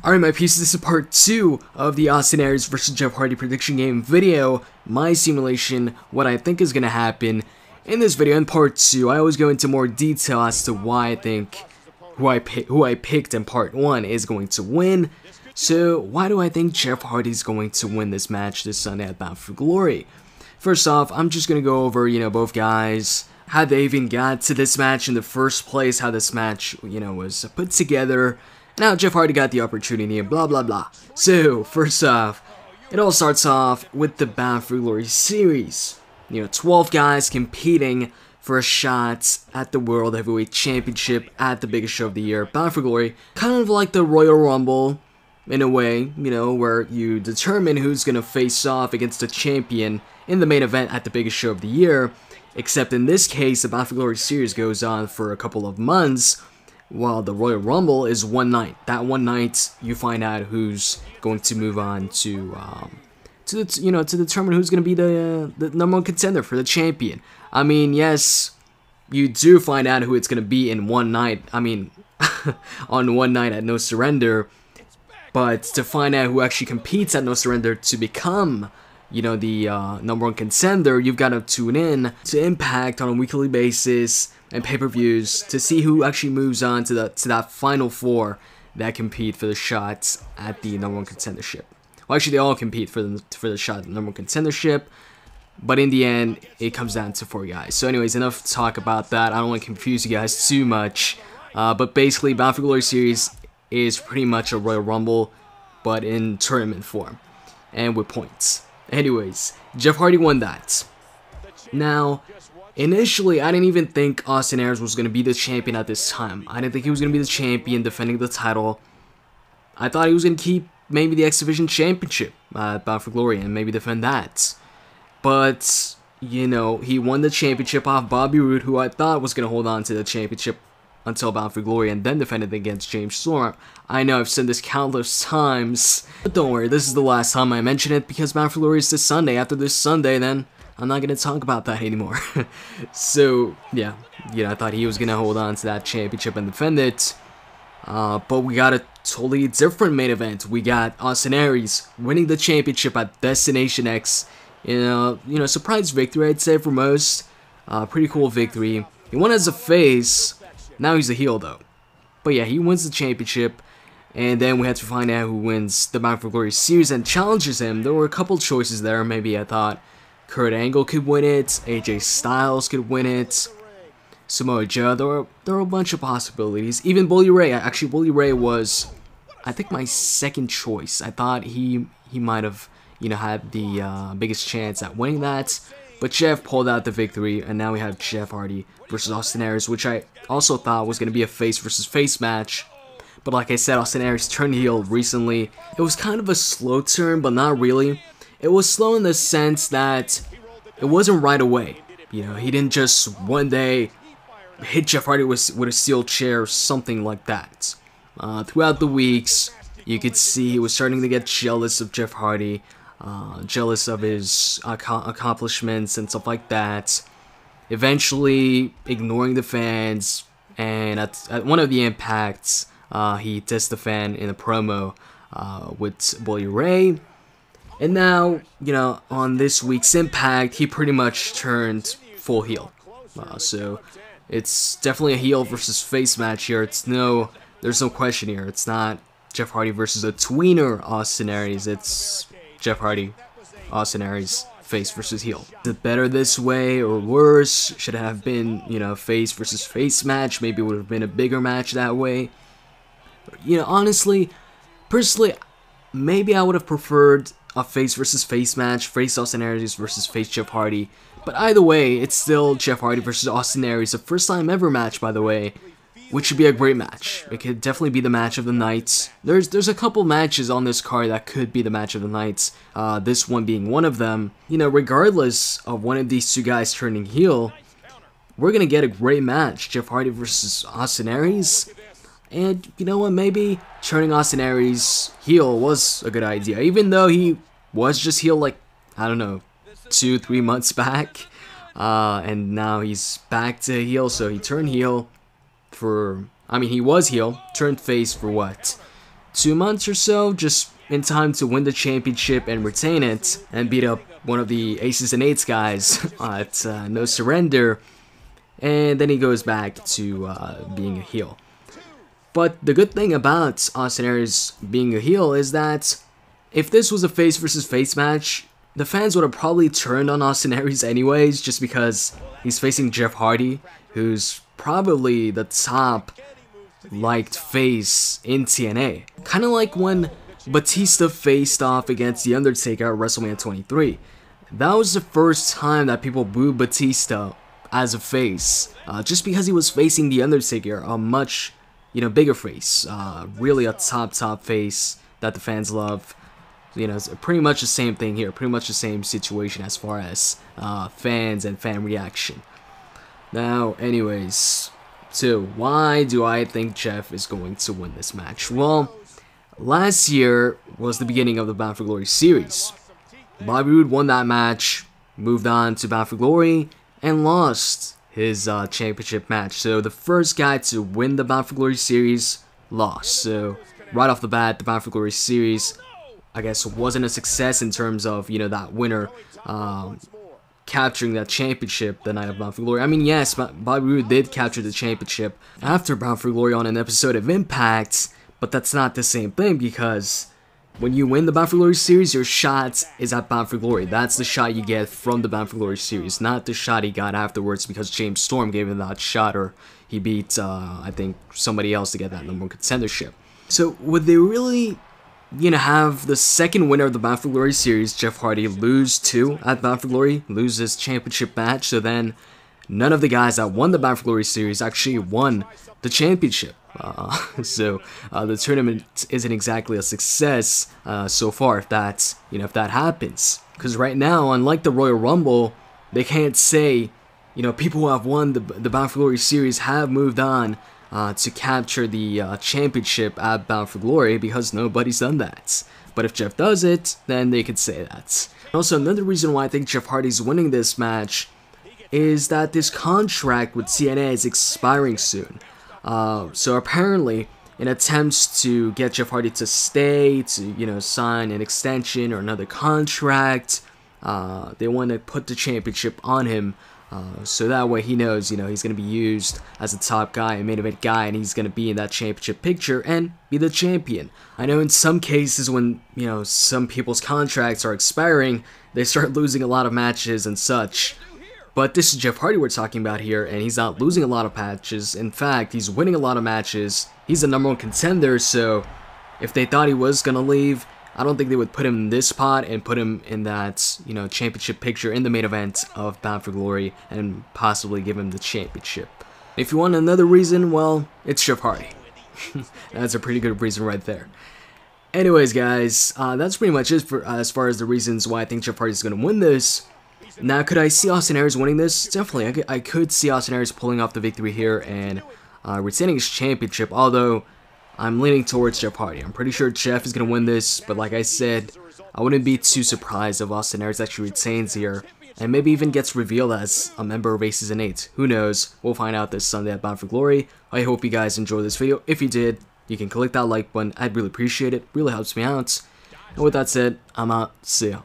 Alright my pieces, this is part 2 of the Austin Aries vs Jeff Hardy prediction game video. My simulation, what I think is going to happen. In this video, in part 2, I always go into more detail as to why I think who I picked in part 1 is going to win. So why do I think Jeff Hardy is going to win this match this Sunday at Bound for Glory? First off, I'm just going to go over, both guys, how they even got to this match in the first place, how this match, was put together. Now Jeff Hardy got the opportunity and blah blah blah. So first off, it all starts off with the Bound for Glory series. 12 guys competing for a shot at the World Heavyweight Championship at the biggest show of the year, Bound for Glory. Kind of like the Royal Rumble in a way, where you determine who's gonna face off against the champion in the main event at the biggest show of the year. Except in this case, the Bound for Glory series goes on for a couple of months, while the Royal Rumble is one night. That one night, you find out who's going to move on to determine who's going to be the number one contender for the champion. I mean, yes, you do find out who it's going to be in one night. I mean, on one night at No Surrender. But to find out who actually competes at No Surrender to become, the number one contender, you've got to tune in to Impact on a weekly basis and pay-per-views to see who actually moves on to that final four that compete for the shots at the number one contendership. Well, actually, they all compete for the shot at the number one contendership, but in the end, it comes down to 4 guys. So anyways, enough talk about that. I don't want to confuse you guys too much, but basically, Bound for Glory series is pretty much a Royal Rumble, but in tournament form and with points. Anyways, Jeff Hardy won that. Now, initially, I didn't even think Austin Aries was going to be the champion at this time. I didn't think he was going to be the champion defending the title. I thought he was going to keep maybe the X Division Championship at Bound for Glory and maybe defend that. But, he won the championship off Bobby Roode, who I thought was going to hold on to the championship until Bound for Glory and then defended against James Storm. I know I've said this countless times, but don't worry, this is the last time I mention it because Bound for Glory is this Sunday. After this Sunday, then I'm not going to talk about that anymore. So, yeah, I thought he was going to hold on to that championship and defend it. But we got a totally different main event. We got Austin Aries winning the championship at Destination X in a surprise victory, I'd say, for most. Pretty cool victory. He won as a face. Now he's a heel, though. But yeah, he wins the championship. And then we had to find out who wins the Bound for Glory series and challenges him. There were a couple choices there. Maybe I thought Kurt Angle could win it, AJ Styles could win it, Samoa Joe. There were a bunch of possibilities. Even Bully Ray. Actually, Bully Ray was, I think, my second choice. I thought he might have, had the biggest chance at winning that. But Jeff pulled out the victory, and now we have Jeff Hardy versus Austin Aries, which I also thought was going to be a face versus face match. But like I said, Austin Aries turned heel recently. It was kind of a slow turn, but not really. It was slow in the sense that it wasn't right away. He didn't just one day hit Jeff Hardy with a steel chair or something like that. Throughout the weeks, you could see he was starting to get jealous of Jeff Hardy, jealous of his accomplishments and stuff like that. Eventually, ignoring the fans, and at one of the Impacts, he dissed the fan in a promo with Bully Ray. And now, on this week's Impact, he pretty much turned full heel. So it's definitely a heel versus face match here. There's no question here. It's not Jeff Hardy versus a tweener Austin Aries. It's Jeff Hardy, Austin Aries, face versus heel. Is it better this way or worse? Should it have been, face versus face match? Maybe it would have been a bigger match that way. Honestly, personally, maybe I would have preferred a face versus face match, face Austin Aries versus face Jeff Hardy. But either way, it's still Jeff Hardy versus Austin Aries, a first time ever match, by the way, which should be a great match. It could definitely be the match of the night. There's a couple matches on this card that could be the match of the night, this one being one of them. Regardless of one of these two guys turning heel, we're going to get a great match, Jeff Hardy versus Austin Aries. And you know what, maybe turning Austin Aries heel was a good idea, even though he was just heel like, I don't know, 2-3 months back. And now he's back to heel, so he turned heel for, he was heel, turned face for what? 2 months or so, just in time to win the championship and retain it, and beat up one of the Aces and Eights guys at No Surrender, and then he goes back to being a heel. But the good thing about Austin Aries being a heel is that if this was a face versus face match, the fans would have probably turned on Austin Aries anyways, just because he's facing Jeff Hardy, who's probably the top liked face in TNA. Kind of like when Batista faced off against The Undertaker at WrestleMania 23. That was the first time that people booed Batista as a face, just because he was facing The Undertaker, a much, bigger face, really a top face that the fans love. It's pretty much the same thing here, pretty much the same situation as far as fans and fan reaction. Now, anyways, so why do I think Jeff is going to win this match? Well, last year was the beginning of the Bound for Glory series. Bobby Roode won that match, moved on to Bound for Glory, and lost his championship match. So the first guy to win the Bound for Glory series lost. So right off the bat, the Bound for Glory series, I guess, wasn't a success in terms of, that winner capturing that championship the night of Bound for Glory. I mean, yes, Bobby Roode did capture the championship after Bound for Glory on an episode of Impact, but that's not the same thing, because when you win the Bound for Glory series, your shot is at Bound for Glory. That's the shot you get from the Bound for Glory series, not the shot he got afterwards because James Storm gave him that shot, or he beat, I think, somebody else to get that #1 contendership. So would they really have the second winner of the Bound for Glory series, Jeff Hardy, lose too at Bound for Glory, lose his championship match, so then none of the guys that won the Bound for Glory series actually won the championship. So the tournament isn't exactly a success so far if that's, if that happens. Because right now, unlike the Royal Rumble, they can't say, people who have won the Bound for Glory series have moved on to capture the championship at Bound for Glory, because nobody's done that. But if Jeff does it, then they could say that. Also, another reason why I think Jeff Hardy's winning this match is that this contract with TNA is expiring soon. So apparently, in attempts to get Jeff Hardy to stay, to sign an extension or another contract, they want to put the championship on him. So that way he knows, he's going to be used as a top guy, a main event guy, and he's going to be in that championship picture and be the champion. I know in some cases when, some people's contracts are expiring, they start losing a lot of matches and such. But this is Jeff Hardy we're talking about here, and he's not losing a lot of matches. In fact, he's winning a lot of matches. He's the #1 contender, so if they thought he was going to leave, I don't think they would put him in this spot and put him in that, championship picture in the main event of Bound for Glory and possibly give him the championship. If you want another reason, well, it's Jeff Hardy. That's a pretty good reason right there. Anyways, guys, that's pretty much it for as far as the reasons why I think Jeff Hardy is going to win this. Now, could I see Austin Aries winning this? Definitely, I could see Austin Aries pulling off the victory here and retaining his championship, although I'm leaning towards Jeff Hardy. I'm pretty sure Jeff is going to win this, but like I said, I wouldn't be too surprised if Austin Aries actually retains here, and maybe even gets revealed as a member of Aces and Eights. Who knows? We'll find out this Sunday at Bound for Glory. I hope you guys enjoyed this video. If you did, you can click that like button. I'd really appreciate it. Really helps me out. And with that said, I'm out. See ya.